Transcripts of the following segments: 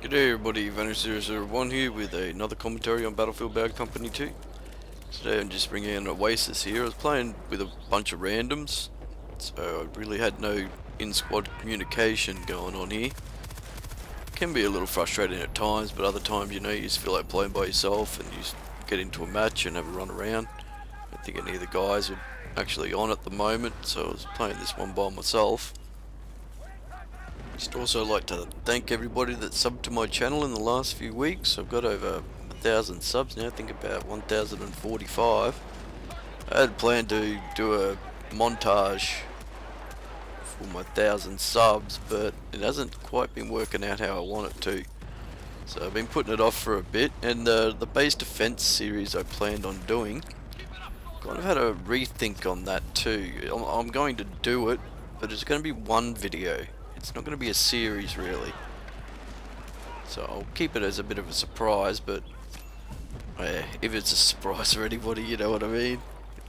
G'day everybody, Vander001 here with another commentary on Battlefield Bad Company 2. Today I'm just bringing in Oasis here. I was playing with a bunch of randoms, so I really had no in-squad communication going on here. It can be a little frustrating at times, but other times, you know, you just feel like playing by yourself and you just get into a match and have a run around. I think any of the guys are actually on at the moment, so I was playing this one by myself. Just also like to thank everybody that subbed to my channel in the last few weeks. I've got over 1,000 subs now, I think about 1,045. I had planned to do a montage for my 1,000 subs, but it hasn't quite been working out how I want it to. So I've been putting it off for a bit, and the base defense series I planned on doing, kind of had a rethink on that too. I'm going to do it, but it's going to be one video. It's not going to be a series really, so I'll keep it as a bit of a surprise, but if it's a surprise for anybody, you know what I mean?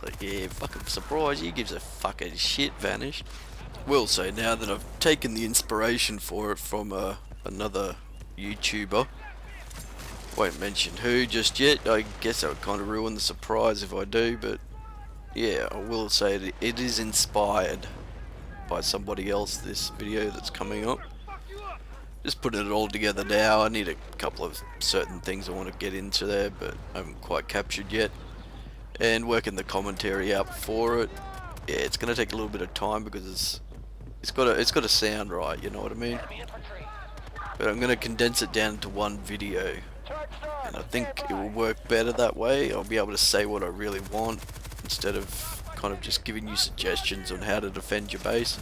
Like, yeah, fucking surprise, he gives a fucking shit, Vanished. Will say now that I've taken the inspiration for it from another YouTuber. Won't mention who just yet. I guess that would kind of ruin the surprise if I do, but yeah, I will say that it is inspired by somebody else, this video that's coming up. Just putting it all together now. I need a couple of certain things I want to get into there, but I haven't quite captured yet, and working the commentary out for it. Yeah, it's going to take a little bit of time because it's got to sound right, you know what I mean? But I'm going to condense it down into one video, and I think it will work better that way. I'll be able to say what I really want instead of kind of just giving you suggestions on how to defend your base.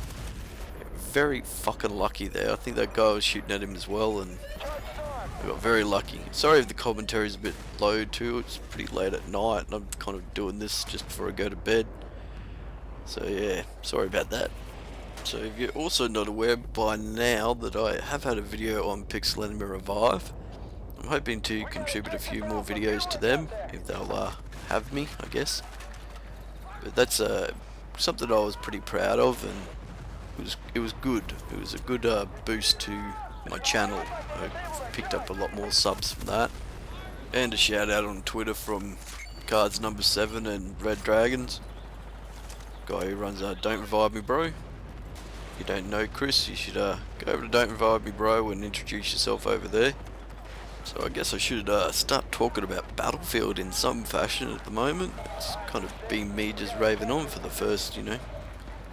Very fucking lucky there. I think that guy was shooting at him as well, and I got very lucky. Sorry if the commentary is a bit low too. It's pretty late at night, and I'm kind of doing this just before I go to bed. So yeah, sorry about that. So if you're also not aware by now that I have had a video on Pixel Enemy Revive, I'm hoping to contribute a few more videos to them if they'll have me, I guess. But that's something I was pretty proud of, and it was good. It was a good boost to my channel. I picked up a lot more subs from that, and a shout out on Twitter from Cards Number 7 and Red Dragons, guy who runs Don't Revive Me Bro. If you don't know Chris, you should go over to Don't Revive Me Bro and introduce yourself over there. So I guess I should start talking about Battlefield in some fashion at the moment. It's kind of been me just raving on for the first, you know,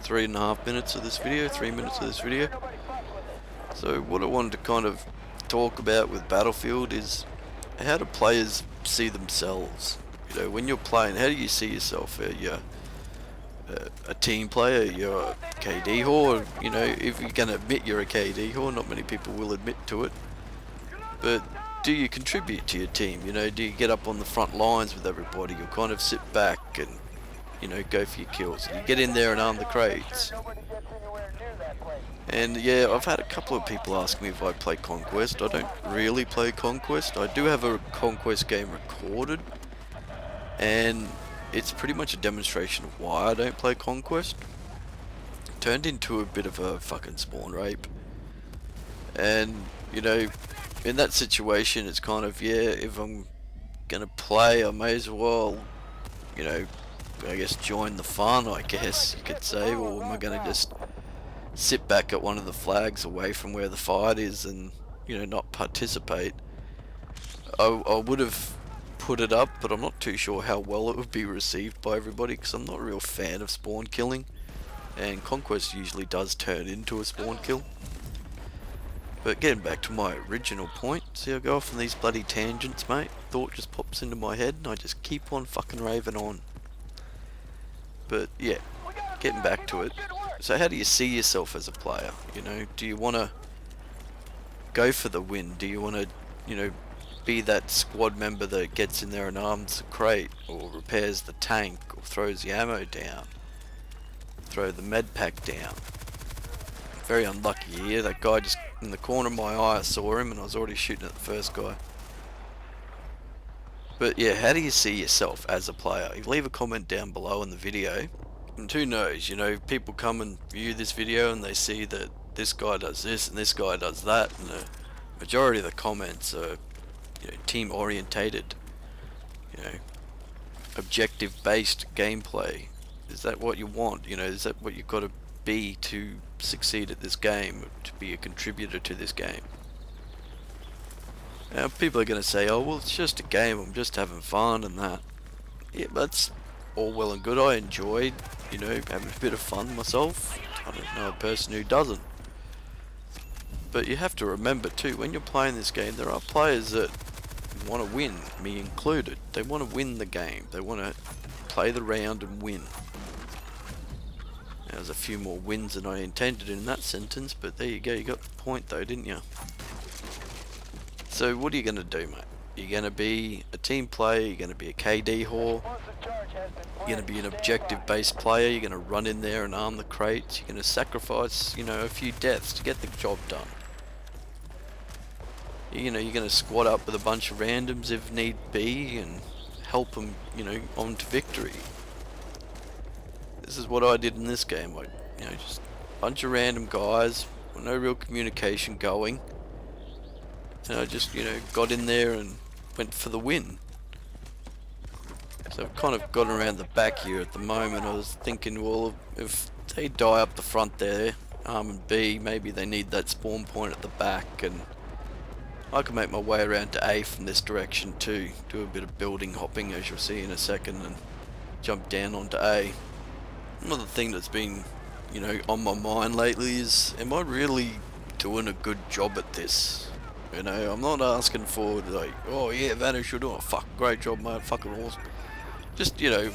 3.5 minutes of this video, 3 minutes of this video. So what I wanted to kind of talk about with Battlefield is how do players see themselves? You know, when you're playing, how do you see yourself? Are you a team player? You're a KD whore? You know, if you're going to admit you're a KD whore, not many people will admit to it. But do you contribute to your team? You know, do you get up on the front lines with everybody? You'll kind of sit back and, you know, go for your kills. You get in there and arm the crates. And yeah, I've had a couple of people ask me if I play Conquest. I don't really play Conquest. I do have a Conquest game recorded, and it's pretty much a demonstration of why I don't play Conquest. It turned into a bit of a fucking spawn rape. And, you know, in that situation, it's kind of, yeah, if I'm gonna play, I may as well, you know, I guess join the fun, I guess you could say. Or am I gonna just sit back at one of the flags away from where the fight is and, you know, not participate? I would have put it up, but I'm not too sure how well it would be received by everybody, because I'm not a real fan of spawn killing, and Conquest usually does turn into a spawn kill. But getting back to my original point, see, I go off on these bloody tangents, mate. Thought just pops into my head and I just keep on fucking raving on. But yeah, getting back to it. So how do you see yourself as a player? You know, do you want to go for the win? Do you want to, you know, be that squad member that gets in there and arms the crate, or repairs the tank, or throws the ammo down, throw the med pack down? Very unlucky here. That guy just in the corner of my eye, I saw him and I was already shooting at the first guy. But yeah, how do you see yourself as a player? You leave a comment down below in the video, and who knows, you know, people come and view this video and they see that this guy does this and this guy does that, and majority of the comments are, team orientated, you know, objective based gameplay. Is that what you want? Is that what you've got to be to succeed at this game, to be a contributor to this game? Now, people are going to say, oh, well, it's just a game, I'm just having fun and that. Yeah, that's all well and good. I enjoyed, having a bit of fun myself. I don't know a person who doesn't. But you have to remember too, when you're playing this game, there are players that want to win, me included. They want to win the game. They want to play the round and win. Now, there's a few more wins than I intended in that sentence, but there you go, you got the point though, didn't you? So what are you going to do, mate? You're going to be a team player, you're going to be a KD whore, you're going to be an objective-based player, you're going to run in there and arm the crates, you're going to sacrifice, a few deaths to get the job done. You're going to squad up with a bunch of randoms if need be and help them, on to victory. This is what I did in this game. Just a bunch of random guys with no real communication going. And I just, got in there and went for the win. So I've kind of gotten around the back here at the moment. I was thinking, well, if they die up the front there, and B, maybe they need that spawn point at the back, and I can make my way around to A from this direction too. Do a bit of building hopping, as you'll see in a second, and jump down onto A. Another thing that's been, on my mind lately is, am I really doing a good job at this? I'm not asking for, like, oh yeah, Vanish, you're doing a fucking great job, mate, fucking awesome. Just, in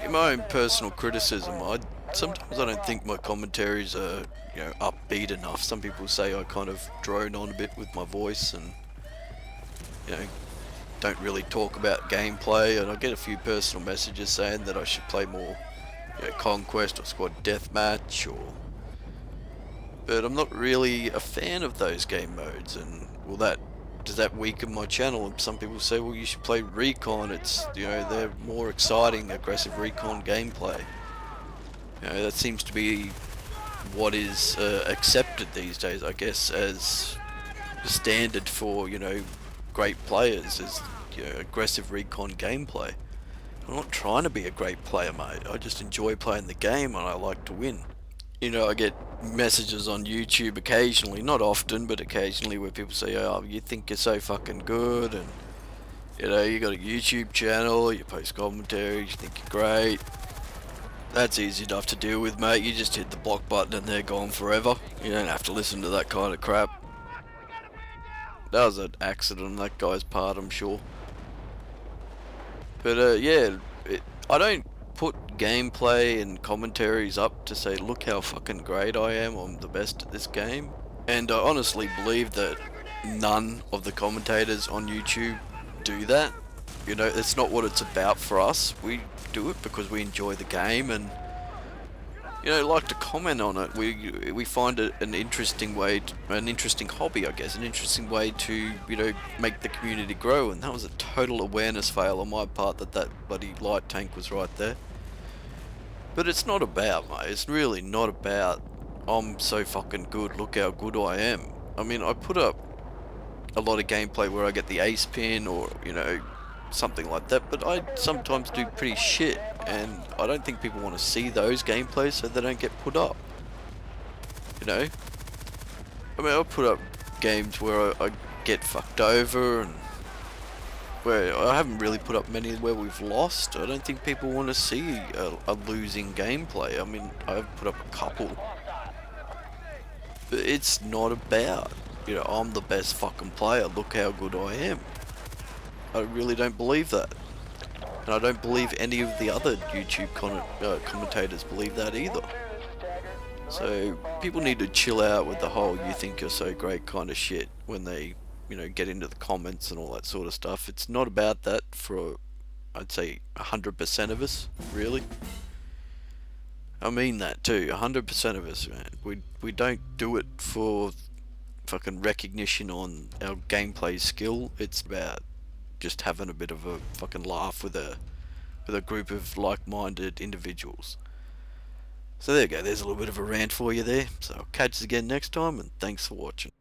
my own personal criticism, sometimes I don't think my commentaries are, upbeat enough. Some people say I kind of drone on a bit with my voice and, don't really talk about gameplay, and I get a few personal messages saying that I should play more, Conquest or Squad Deathmatch, but I'm not really a fan of those game modes, and does that weaken my channel? And some people say, well, you should play Recon, it's, they're more exciting, aggressive Recon gameplay. That seems to be what is accepted these days, I guess, as the standard for, great players, is, aggressive Recon gameplay. I'm not trying to be a great player, mate. I just enjoy playing the game and I like to win. I get messages on YouTube occasionally, not often, but occasionally, where people say, oh, you think you're so fucking good, and, you got a YouTube channel, you post commentaries, you think you're great. That's easy enough to deal with, mate. You just hit the block button and they're gone forever. You don't have to listen to that kind of crap. That was an accident on that guy's part, I'm sure. But, yeah, I don't put gameplay and commentaries up to say, look how fucking great I am, I'm the best at this game. And I honestly believe that none of the commentators on YouTube do that. It's not what it's about for us. We do it because we enjoy the game and, like to comment on it. We find it an interesting way, an interesting hobby, I guess, an interesting way to, make the community grow. And that was a total awareness fail on my part that bloody light tank was right there. But it's not about, mate, it's really not about, I'm so fucking good, look how good I am. I mean, I put up a lot of gameplay where I get the ace pin or, something like that, but I sometimes do pretty shit, and I don't think people want to see those gameplays, so they don't get put up. I mean, I put up games where I get fucked over, and where I haven't really put up many where we've lost. I don't think people want to see a losing gameplay. I mean, I've put up a couple, but it's not about, I'm the best fucking player, look how good I am. I really don't believe that. And I don't believe any of the other YouTube commentators believe that either. So people need to chill out with the whole you think you're so great kind of shit when they, get into the comments and all that sort of stuff. It's not about that for, I'd say, 100% of us, really. I mean that too, 100% of us, man. We don't do it for fucking recognition on our gameplay skill. It's about just having a bit of a fucking laugh with a group of like-minded individuals. So there you go, there's a little bit of a rant for you there. So I'll catch you again next time, and thanks for watching.